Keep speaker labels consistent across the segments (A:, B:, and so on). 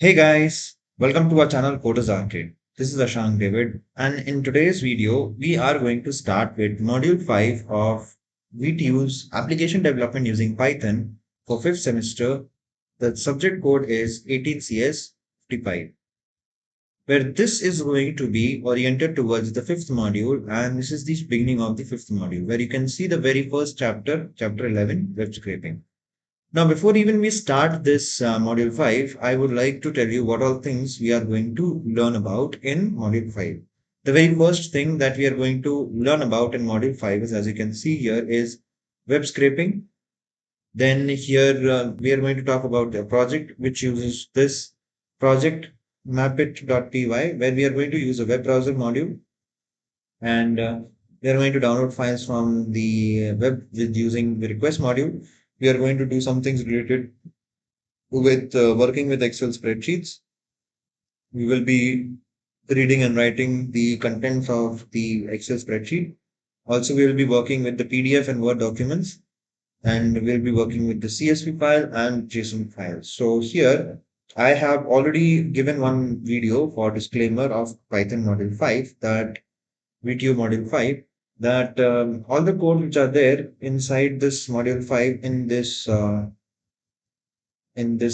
A: Hey guys, welcome to our channel Coders Arcade. This is Ashank David, and in today's video, we are going to start with Module 5 of VTU's Application Development using Python for 5th semester. The subject code is 18CS 55, where this is going to be oriented towards the 5th module, and this is the beginning of the 5th module, where you can see the very first chapter, chapter 11, web scraping. Now, before even we start this module 5, I would like to tell you what all things we are going to learn about in module 5. The very first thing that we are going to learn about in module 5 is, as you can see here, is web scraping. Then here we are going to talk about a project which uses this project mapit.py, where we are going to use a web browser module, and we are going to download files from the web with using the request module. We are going to do some things related with working with Excel spreadsheets. We will be reading and writing the contents of the Excel spreadsheet. Also, we will be working with the PDF and Word documents, and we'll be working with the CSV file and JSON file. So here, I have already given one video for disclaimer of Python Module 5, that VTU Module 5, that all the code which are there inside this Module 5 in this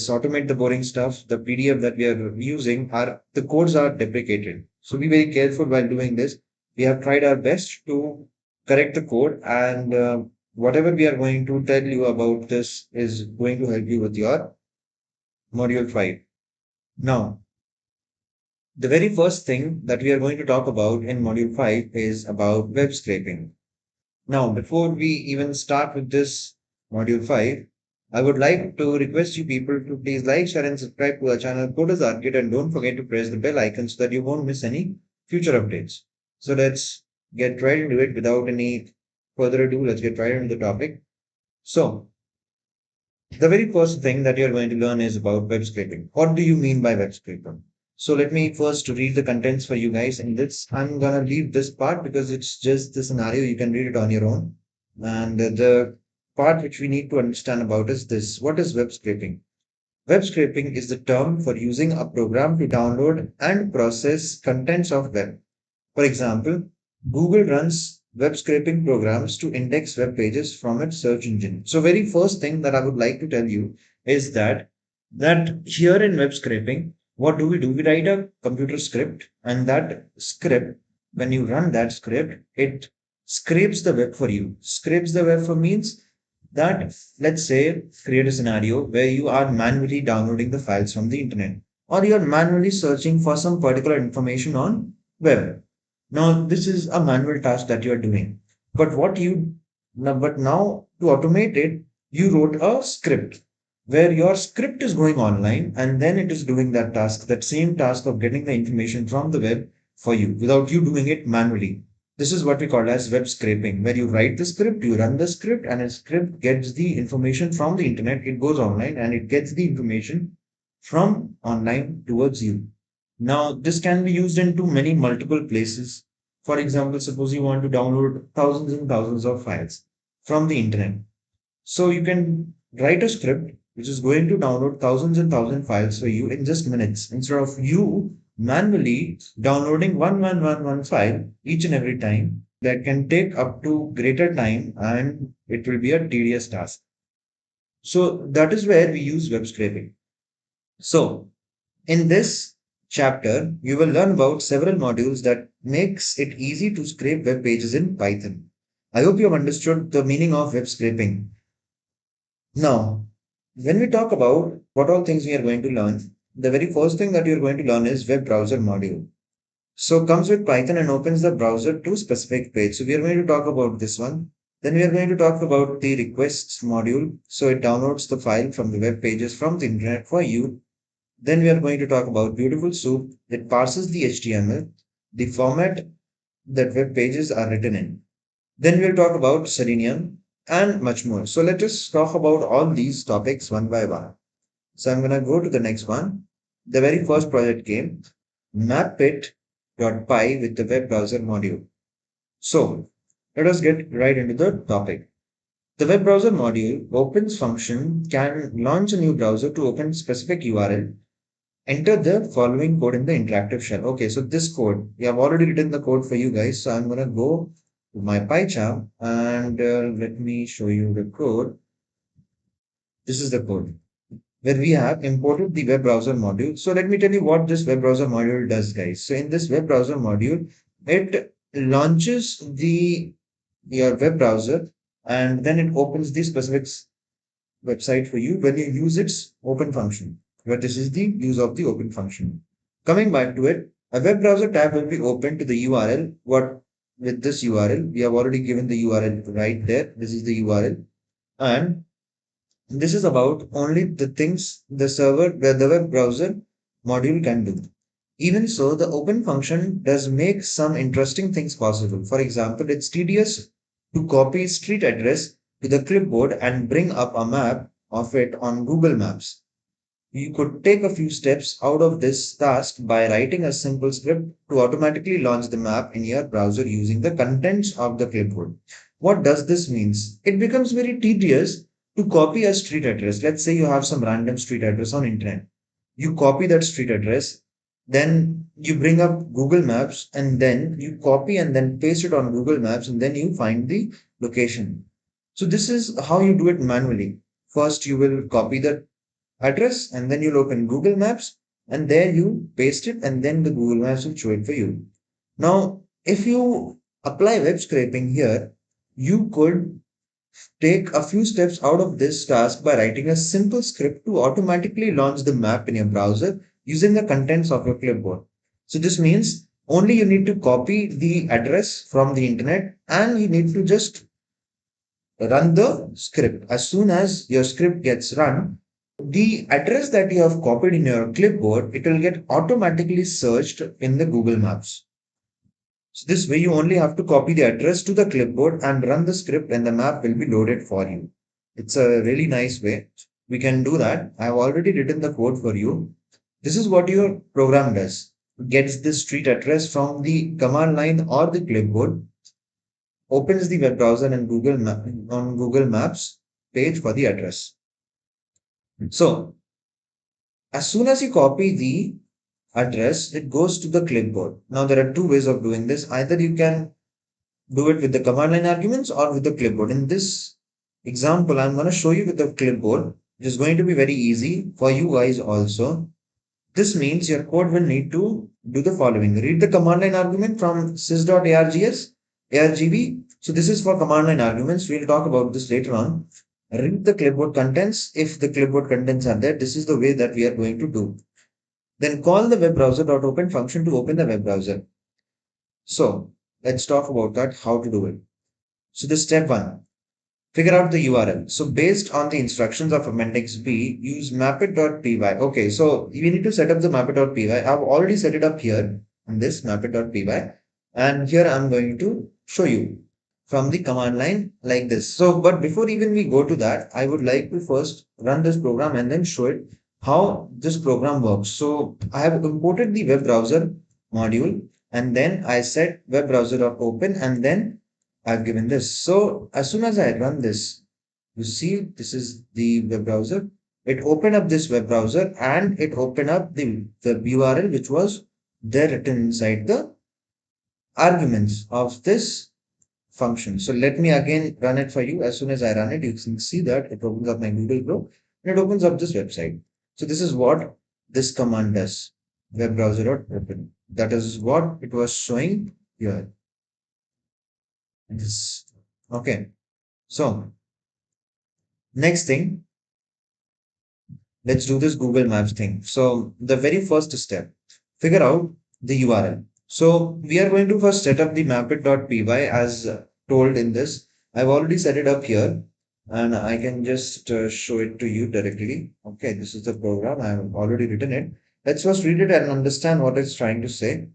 A: automate the boring stuff, the PDF that we are using, are the codes are deprecated. So be very careful while doing this. We have tried our best to correct the code, and whatever we are going to tell you about this is going to help you with your module 5. Now, the very first thing that we are going to talk about in module 5 is about web scraping. Now, before we even start with this module 5, I would like to request you people to please like, share, and subscribe to our channel Coders Arcade, and don't forget to press the bell icon so that you won't miss any future updates. So let's get right into it without any further ado. Let's get right into the topic. So, the very first thing that you're going to learn is about web scraping. What do you mean by web scraping? So let me first read the contents for you guys in this. I'm gonna leave this part because it's just the scenario. You can read it on your own. And the part which we need to understand about is this. What is web scraping? Web scraping is the term for using a program to download and process contents of web. For example, Google runs web scraping programs to index web pages from its search engine. So very first thing that I would like to tell you is that here in web scraping, what do? We write a computer script, and that script, when you run that script, it scrapes the web for you. Scrapes the web for means that, let's say, create a scenario where you are manually downloading the files from the internet, or you are manually searching for some particular information on web. Now, this is a manual task that you are doing. But but now to automate it, you wrote a script where your script is going online, and then it is doing that task, that same task of getting the information from the web for you without you doing it manually. This is what we call as web scraping, where you write the script, you run the script, and a script gets the information from the internet. It goes online and it gets the information from online towards you. Now, this can be used into many multiple places. For example, suppose you want to download thousands and thousands of files from the internet. So you can write a script which is going to download thousands and thousands files for you in just minutes, instead of you manually downloading one file each and every time. That can take up to greater time, and it will be a tedious task. So that is where we use web scraping. So in this chapter, you will learn about several modules that makes it easy to scrape web pages in Python. I hope you have understood the meaning of web scraping. Now, when we talk about what all things we are going to learn, the very first thing that you're going to learn is web browser module. So comes with Python and opens the browser to specific page. So we are going to talk about this one. Then we are going to talk about the requests module. So it downloads the file from the web pages from the internet for you. Then we are going to talk about Beautiful Soup that parses the HTML, the format that web pages are written in. Then we'll talk about Selenium and much more. So let us talk about all these topics one by one. So I'm going to go to the next one. The very first project came MapIt.py with the web browser module. So let us get right into the topic. The web browser module opens function can launch a new browser to open specific URL enter the following code in the interactive shell. Okay, so this code, we have already written the code for you guys. So I'm going to go to my PyCharm and let me show you the code. This is the code where we have imported the web browser module. So let me tell you what this web browser module does, guys. So in this web browser module, it launches the your web browser and then it opens the specific website for you when you use its open function. But this is the use of the open function. Coming back to it, a web browser tab will be open to the URL. What with this URL, we have already given the URL right there. This is the URL, and this is about only the things the server where the web browser module can do. Even so, the open function does make some interesting things possible. For example, it's tedious to copy street address to the clipboard and bring up a map of it on Google Maps. You could take a few steps out of this task by writing a simple script to automatically launch the map in your browser using the contents of the clipboard. What does this mean? It becomes very tedious to copy a street address. Let's say you have some random street address on internet. You copy that street address, then you bring up Google Maps and then you copy and then paste it on Google Maps and then you find the location. So this is how you do it manually. First, you will copy the address and then you'll open Google Maps and there you paste it and then the Google Maps will show it for you. Now, if you apply web scraping here, you could take a few steps out of this task by writing a simple script to automatically launch the map in your browser using the contents of your clipboard. So this means only you need to copy the address from the internet and you need to just run the script. As soon as your script gets run, the address that you have copied in your clipboard, it will get automatically searched in the Google Maps. So this way you only have to copy the address to the clipboard and run the script and the map will be loaded for you. It's a really nice way. We can do that. I have already written the code for you. This is what your program does. It gets the street address from the command line or the clipboard, opens the web browser and on Google Maps page for the address. So as soon as you copy the address, it goes to the clipboard. Now there are two ways of doing this. Either you can do it with the command line arguments or with the clipboard. In this example, I'm going to show you with the clipboard, which is going to be very easy for you guys also. This means your code will need to do the following. Read the command line argument from argv. So this is for command line arguments. We'll talk about this later on. Read the clipboard contents. If the clipboard contents are there, this is the way that we are going to do. Then call the web browser.open function to open the web browser. So let's talk about that, how to do it. So this step one, figure out the URL. So based on the instructions of appendix B, use mapit.py. Okay, so we need to set up the mapit.py. I've already set it up here in this mapit.py. And here I'm going to show you from the command line like this. So, but before even we go to that, I would like to first run this program and then show it how this program works. So I have imported the web browser module and then I set web browser.open and then I've given this. So as soon as I run this, you see this is the web browser. It opened up this web browser and it opened up the URL which was there written inside the arguments of this function. So let me again run it for you. As soon as I run it, you can see that it opens up my Google Chrome and it opens up this website. So this is what this command does. Web browser.open. That is what it was showing here. This. Okay. So next thing, let's do this Google Maps thing. So the very first step, figure out the URL. So we are going to first set up the mapit.py as told in this. I've already set it up here and I can just show it to you directly. Okay, this is the program. I have already written it. Let's first read it and understand what it's trying to say.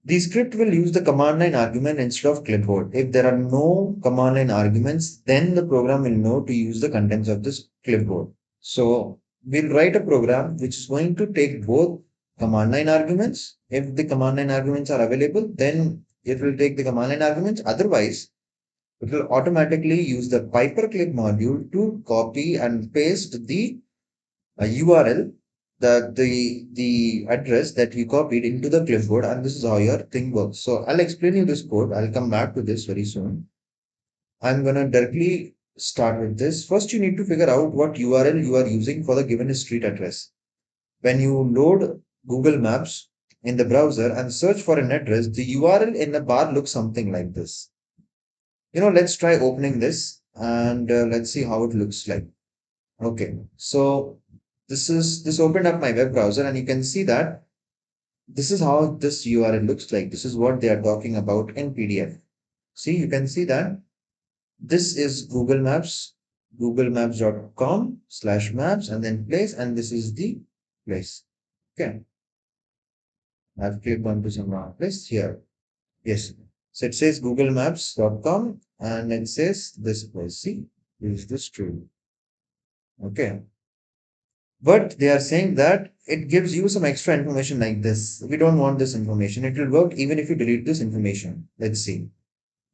A: The script will use the command line argument instead of clipboard. If there are no command line arguments, then the program will know to use the contents of this clipboard. So we'll write a program which is going to take both command line arguments. If the command line arguments are available, then it will take the command line arguments. Otherwise, it will automatically use the paperclip module to copy and paste the URL the address that we copied into the clipboard, and this is how your thing works. So I'll explain you this code. I'll come back to this very soon. I'm gonna directly start with this. First, you need to figure out what URL you are using for the given street address. When you load Google Maps in the browser and search for an address, the URL in the bar looks something like this. Let's try opening this and let's see how it looks like. Okay, so this opened up my web browser, and you can see that this is how this URL looks like. This is what they are talking about in PDF. See, you can see that this is Google Maps, googlemaps.com/maps, and then place, and this is the place. Okay, I've clicked onto some wrong place here. Yes, so it says googlemaps.com, and it says this place. See, is this true? Okay, but they are saying that it gives you some extra information like this. We don't want this information. It will work even if you delete this information. Let's see.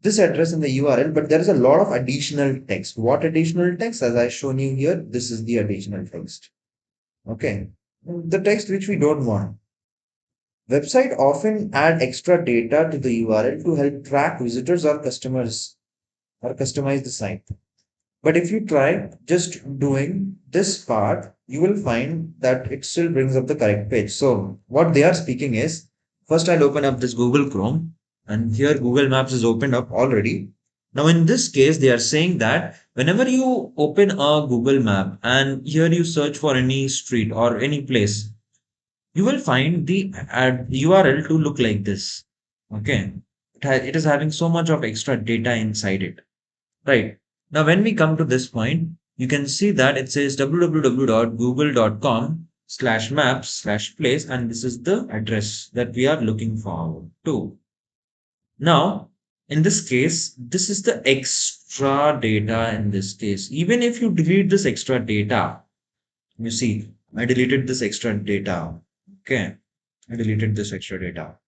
A: This address in the URL, but there is a lot of additional text. What additional text? As I've shown you here, this is the additional text. Okay. The text which we don't want. Website often add extra data to the URL to help track visitors or customers or customize the site. But if you try just doing this part, you will find that it still brings up the correct page. So what they are speaking is, first I'll open up this Google Chrome, and here Google Maps is opened up already. Now in this case, they are saying that whenever you open a Google map and here you search for any street or any place, you will find the URL to look like this. Okay. It is having so much of extra data inside it. Right. Now, when we come to this point, you can see that it says www.google.com/maps/place, and this is the address that we are looking for to. Now, in this case, this is the extra data in this case. Even if you delete this extra data, you see, I deleted this extra data. Okay. I deleted this extra data.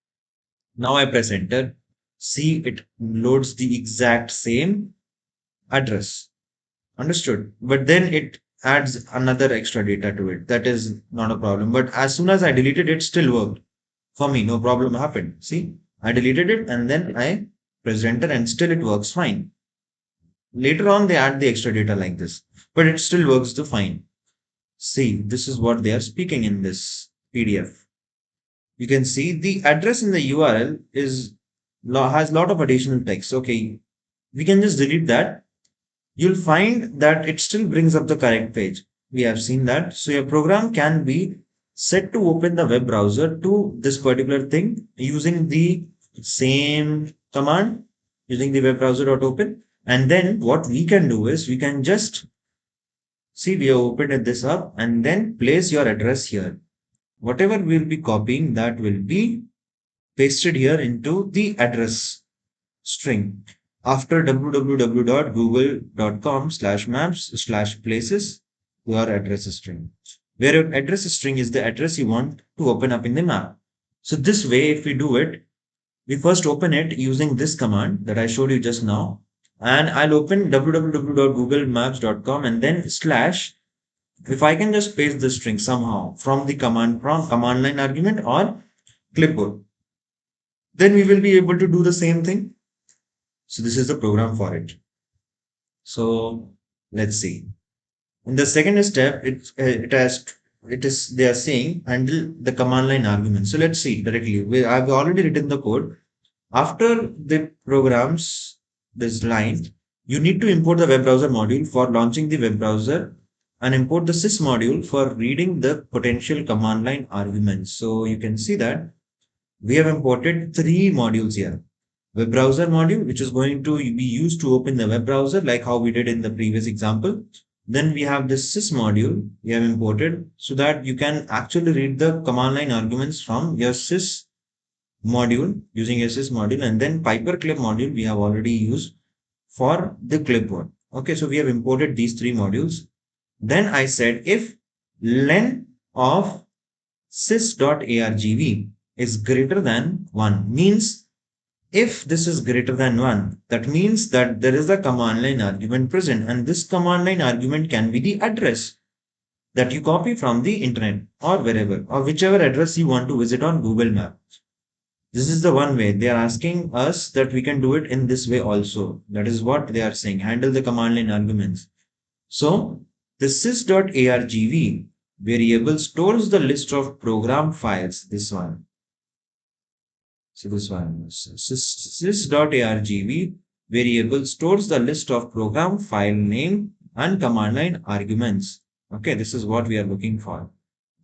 A: Now I press enter. See, it loads the exact same address. Understood. But then it adds another extra data to it. That is not a problem. But as soon as I deleted it, still worked. For me, no problem happened. See, I deleted it and then I press enter and still it works fine. Later on, they add the extra data like this, but it still works the fine. See, this is what they are speaking in this PDF. You can see the address in the URL has lot of additional text. Okay, we can just delete that. You'll find that it still brings up the correct page. We have seen that. So your program can be set to open the web browser to this particular thing using the same command, using the web browser.open. And then what we can do is we can just see, we have opened this up and then place your address here. Whatever we'll be copying, that will be pasted here into the address string. After www.google.com/maps/places, your address string, where your address string is the address you want to open up in the map. So this way, if we do it, we first open it using this command that I showed you just now. And I'll open www.googlemaps.com and then slash. If I can just paste the string somehow from the command line argument or clipboard, then we will be able to do the same thing. So this is the program for it. So let's see. In the second step, they are saying handle the command line argument. So let's see directly. I've already written the code. After the programs, this line, you need to import the web browser module for launching the web browser and import the sys module for reading the potential command line arguments. So you can see that we have imported 3 modules here. Web browser module, which is going to be used to open the web browser, like how we did in the previous example. Then we have this sys module we have imported so that you can actually read the command line arguments from your sys module using your sys module, and then paperclip module we have already used for the clipboard. Okay, so we have imported these 3 modules. Then I said if len of sys.argv is greater than 1, means if this is greater than 1, that means that there is a command line argument present, and this command line argument can be the address. that you copy from the internet or wherever or whichever address you want to visit on Google Map. This is the one way. They are asking us that we can do it in this way also. That is what they are saying. Handle the command line arguments. So the sys.argv variable stores the list of program files. This one. So this one. Sys.argv variable stores the list of program file name and command line arguments. Okay, this is what we are looking for.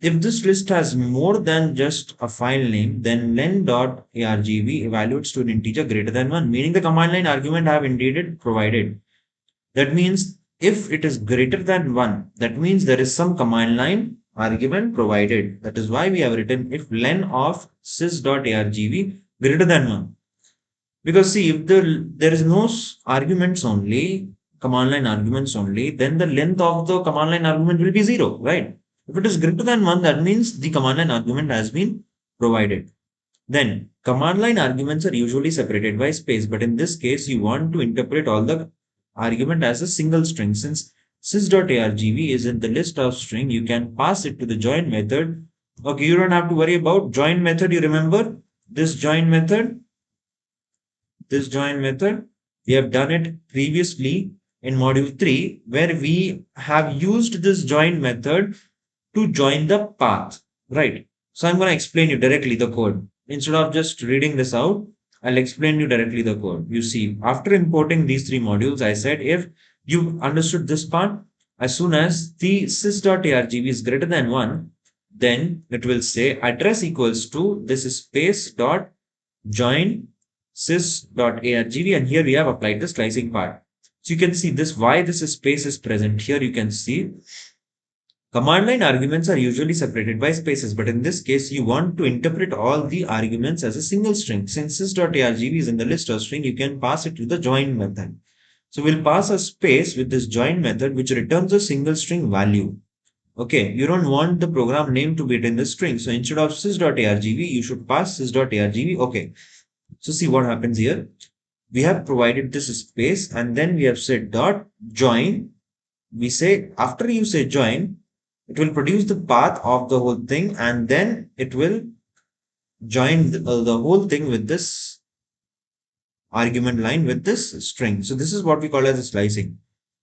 A: If this list has more than just a file name, then len.argv evaluates to an integer greater than 1, meaning the command line argument I have indeed provided. That means if it is greater than 1, that means there is some command line argument provided. That is why we have written if len of sys.argv greater than 1. Because see, if there is no arguments only, command line arguments only, then the length of the command line argument will be 0, right? If it is greater than 1, that means the command line argument has been provided. Then command line arguments are usually separated by space, but in this case, you want to interpret all the argument as a single string. Since sys.argv is in the list of string, you can pass it to the join method. Okay, you don't have to worry about join method. You remember this join method? This join method, we have done it previously in module 3, where we have used this join method to join the path, right? So I'm going to explain you directly the code. Instead of just reading this out, I'll explain you directly the code. You see, after importing these 3 modules, I said if you understood this part, as soon as the sys.argv is greater than 1, then it will say address equals to this is space dot join sys.argv, and here we have applied the slicing part. So you can see this, why this space is present here. You can see command line arguments are usually separated by spaces, but in this case, you want to interpret all the arguments as a single string. Since sys.argv is in the list of string, you can pass it to the join method. So we'll pass a space with this join method, which returns a single string value. Okay, you don't want the program name to be in the string. So instead of sys.argv, you should pass sys.argv. Okay. So see what happens here. We have provided this space and then we have said dot join. We say after you say join, it will produce the path of the whole thing and then it will join the whole thing with this argument line with this string. So this is what we call as a slicing.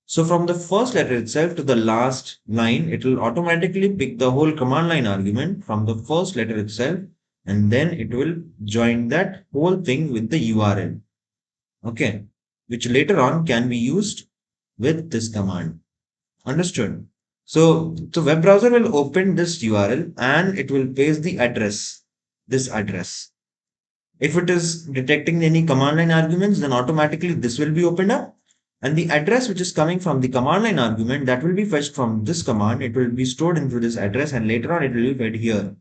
A: So from the first letter itself to the last line, it will automatically pick the whole command line argument from the first letter itself, and then it will join that whole thing with the URL. Okay, which later on can be used with this command. Understood? So the web browser will open this URL and it will paste the address, this address. If it is detecting any command line arguments, then automatically this will be opened up. And the address which is coming from the command line argument, that will be fetched from this command. It will be stored into this address and later on it will be fed here.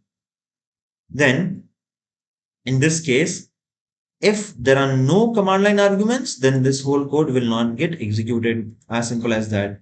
A: Then in this case, if there are no command line arguments, then this whole code will not get executed. As simple as that.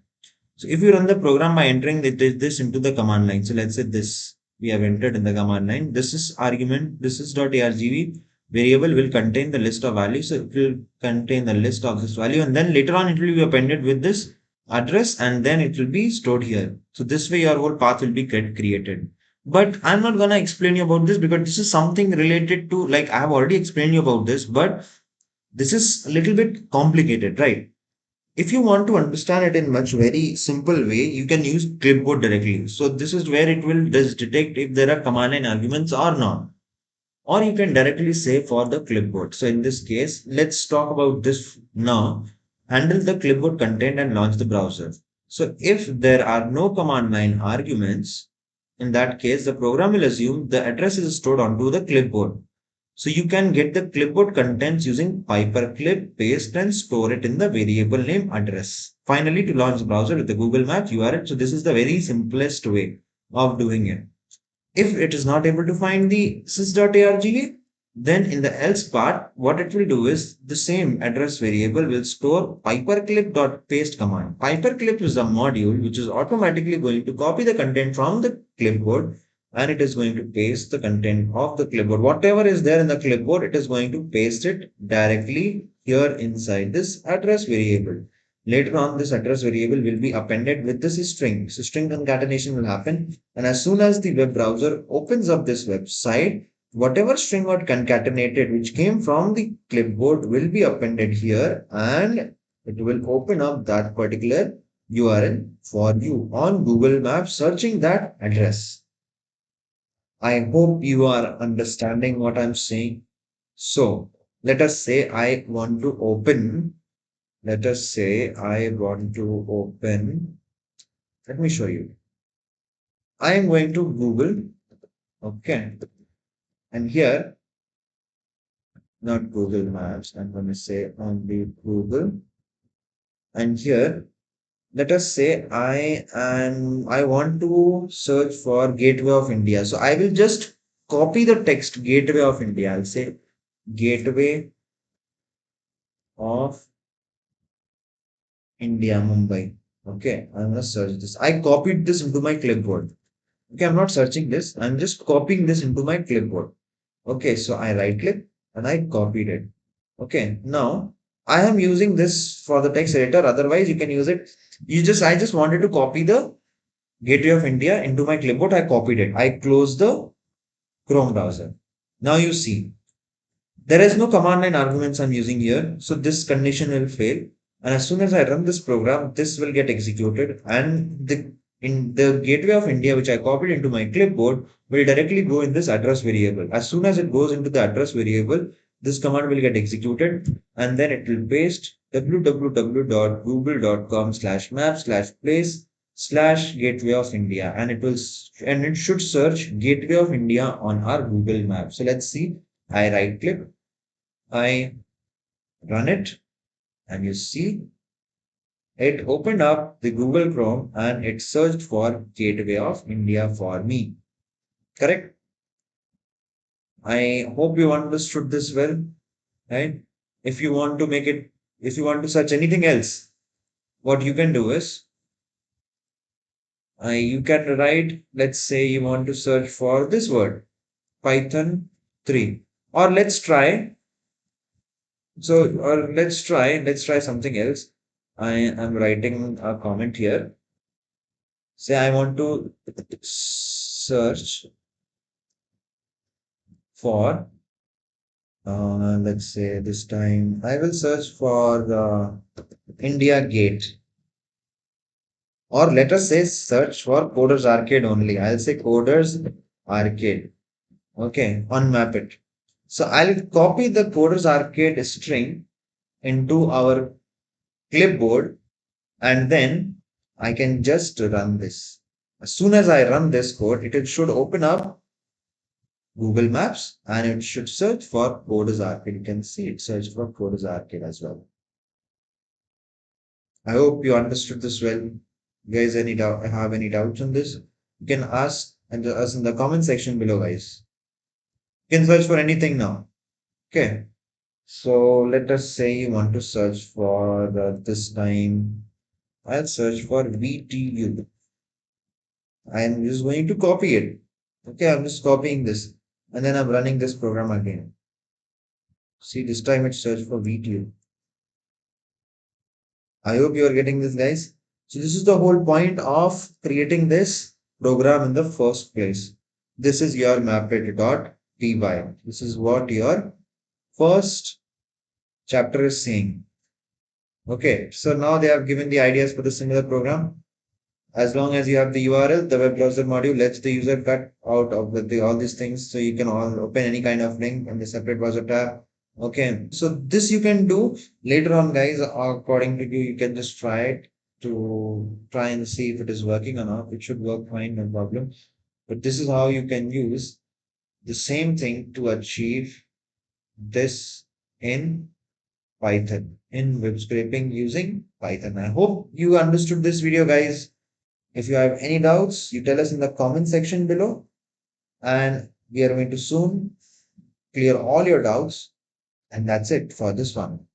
A: So if you run the program by entering this into the command line, so let's say this we have entered in the command line. This is argument, this is .argv variable will contain the list of values. So it will contain the list of this value and then later on it will be appended with this address and then it will be stored here. So this way your whole path will be created. But I'm not going to explain you about this because this is something related to, like I have already explained you about this, but this is a little bit complicated, right? If you want to understand it in much very simple way, you can use Clipboard directly. So this is where it will just detect if there are command line arguments or not. Or you can directly say for the clipboard. So in this case, let's talk about this now. Handle the clipboard content and launch the browser. So if there are no command line arguments, in that case, the program will assume the address is stored onto the clipboard. So you can get the clipboard contents using paperclip, paste and store it in the variable name address. Finally, to launch the browser with the Google Maps URL. So this is the very simplest way of doing it. If it is not able to find the sys.argv, then in the else part, what it will do is the same address variable will store paperclip.paste command. Paperclip is a module which is automatically going to copy the content from the clipboard and it is going to paste the content of the clipboard. Whatever is there in the clipboard, it is going to paste it directly here inside this address variable. Later on, this address variable will be appended with this string. So string concatenation will happen. And as soon as the web browser opens up this website, whatever string got concatenated, which came from the clipboard, will be appended here, and it will open up that particular URL for you on Google Maps, searching that address. I hope you are understanding what I'm saying. So let us say I want to open, let us say I want to open, let me show you. I am going to Google, okay, and here, not Google Maps, I'm going to say only Google, and here, let us say I want to search for Gateway of India. So I will just copy the text Gateway of India. I'll say Gateway of India, Mumbai. Okay, I'm gonna search this. I copied this into my clipboard. Okay, I'm not searching this. I'm just copying this into my clipboard. Okay, so I right click and I copied it. Okay, now I am using this for the text editor. Otherwise, you can use it. I just wanted to copy the Gateway of India into my clipboard. I copied it. I closed the Chrome browser. Now you see there is no command line arguments I'm using here. So this condition will fail. And as soon as I run this program, this will get executed. And in the Gateway of India, which I copied into my clipboard, will directly go in this address variable. As soon as it goes into the address variable, this command will get executed, and then it will paste www.google.com/map/place/. Gateway of India, and it should search Gateway of India on our Google map. So let's see. I right click, I run it, and you see it opened up the Google Chrome and it searched for Gateway of India for me. Correct? I hope you understood this well. Right? If you want to make it, if you want to search anything else, what you can do is you can write, let's say you want to search for this word, Python 3. Or let's try something else. I am writing a comment here. Say I want to search for, let's say this time I will search for India Gate, or let us say search for Coders Arcade only. I'll say Coders Arcade. Okay, on MapIt. So I'll copy the Coders Arcade string into our clipboard, and then I can just run this. As soon as I run this code, it should open up Google Maps and it should search for Coders Arcade. You can see it search for Coders Arcade as well. I hope you understood this well. You guys, any doubt? Have any doubts on this? You can ask us in the comment section below, guys. You can search for anything now. Okay. So let us say you want to search for this time. I'll search for VTU. I'm just going to copy it. Okay, I'm just copying this. And then I'm running this program again. See, this time it searched for VTU. I hope you are getting this, guys. So this is the whole point of creating this program in the first place. This is your mapit.py. This is what your first chapter is saying. Okay, so now they have given the ideas for the similar program. As long as you have the URL, the web browser module lets the user cut out of all these things, so you can all open any kind of link in the separate browser tab. Okay, so this you can do later on, guys. According to you, you can just try it to try and see if it is working or not. It should work fine, no problem. But this is how you can use the same thing to achieve this in Python, in web scraping using Python. I hope you understood this video, guys. If you have any doubts, you tell us in the comment section below, and we are going to soon clear all your doubts. And that's it for this one.